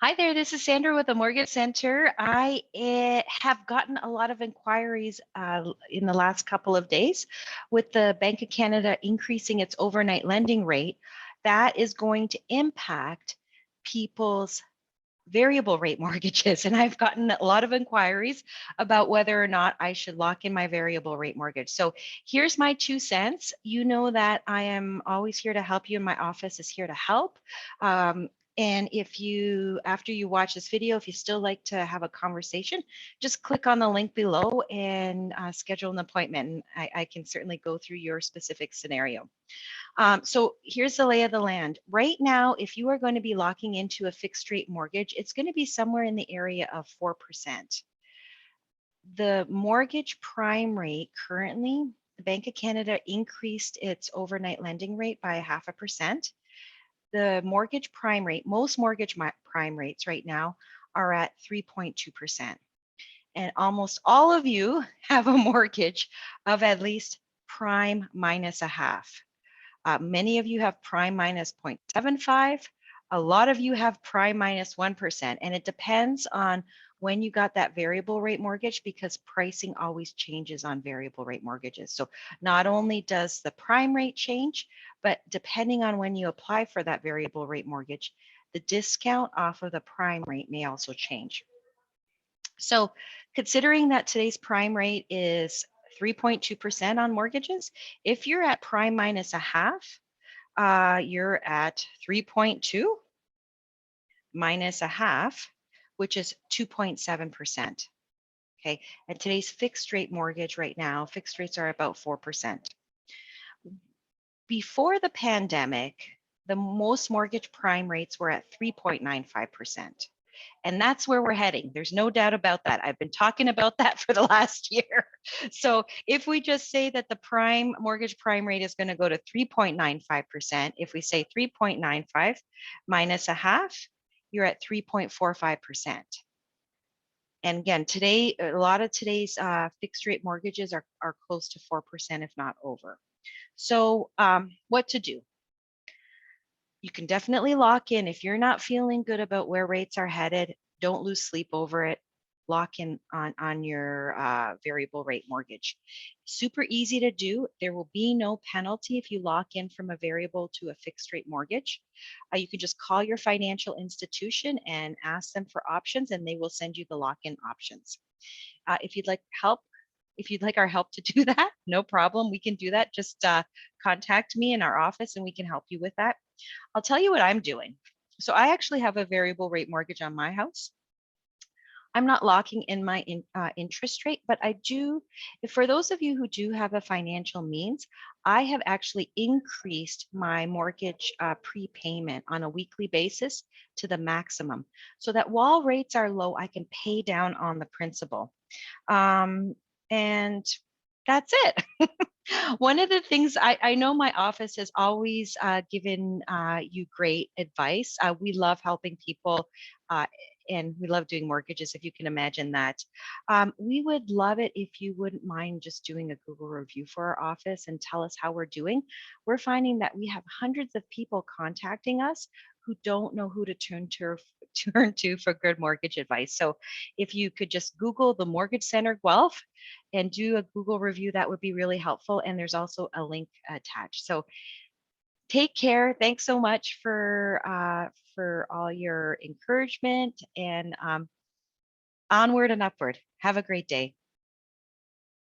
Hi there, this is Sandra with the Mortgage Center. I have gotten a lot of inquiries in the last couple of days with the Bank of Canada increasing its overnight lending rate. That is going to impact people's variable rate mortgages. And I've gotten a lot of inquiries about whether or not I should lock in my variable rate mortgage. So here's my 2 cents. You know that I am always here to help you, and my office is here to help. And if you, after you watch this video, if you still like to have a conversation, just click on the link below and schedule an appointment. And I can certainly go through your specific scenario. So here's the lay of the land. Right now, if you are going to be locking into a fixed rate mortgage, it's going to be somewhere in the area of 4%. The mortgage prime rate currently, the Bank of Canada increased its overnight lending rate by 0.5%. The mortgage prime rate, most mortgage prime rates right now are at 3.2%. And almost all of you have a mortgage of at least prime minus a half. Many of you have prime minus 0.75. A lot of you have prime minus 1%. And it depends on when you got that variable rate mortgage, because pricing always changes on variable rate mortgages. So not only does the prime rate change, but depending on when you apply for that variable rate mortgage, the discount off of the prime rate may also change. So considering that today's prime rate is 3.2% on mortgages, if you're at prime minus a half, you're at 3.2 minus a half, which is 2.7%. Okay, and today's fixed rate mortgage right now, fixed rates are about 4%. Before the pandemic, the most mortgage prime rates were at 3.95%. And that's where we're heading. There's no doubt about that. I've been talking about that for the last year. So if we just say that the prime mortgage prime rate is going to go to 3.95%, if we say 3.95 minus a half, you're at 3.45%. And again, today, a lot of today's fixed rate mortgages are close to 4%, if not over. So what to do? You can definitely lock in. If you're not feeling good about where rates are headed, don't lose sleep over it. Lock in on your variable rate mortgage. Super easy to do. There will be no penalty if you lock in from a variable to a fixed rate mortgage. You can just call your financial institution and ask them for options, and they will send you the lock-in options. If you'd like help, if you'd like our help to do that, no problem. We can do that. Just contact me in our office and we can help you with that. I'll tell you what I'm doing. So I actually have a variable rate mortgage on my house. I'm not locking in my interest rate, but I do, for those of you who do have a financial means, I have actually increased my mortgage prepayment on a weekly basis to the maximum, so that while rates are low, I can pay down on the principal. And that's it. One of the things I know my office has always given you great advice. We love helping people and we love doing mortgages, if you can imagine that. We would love it if you wouldn't mind just doing a Google review for our office and tell us how we're doing. We're finding that we have hundreds of people contacting us who don't know who to turn to for good mortgage advice. So if you could just Google the Mortgage Center Guelph and do a Google review, that would be really helpful. And there's also a link attached. So take care. Thanks so much for all your encouragement, and onward and upward. Have a great day.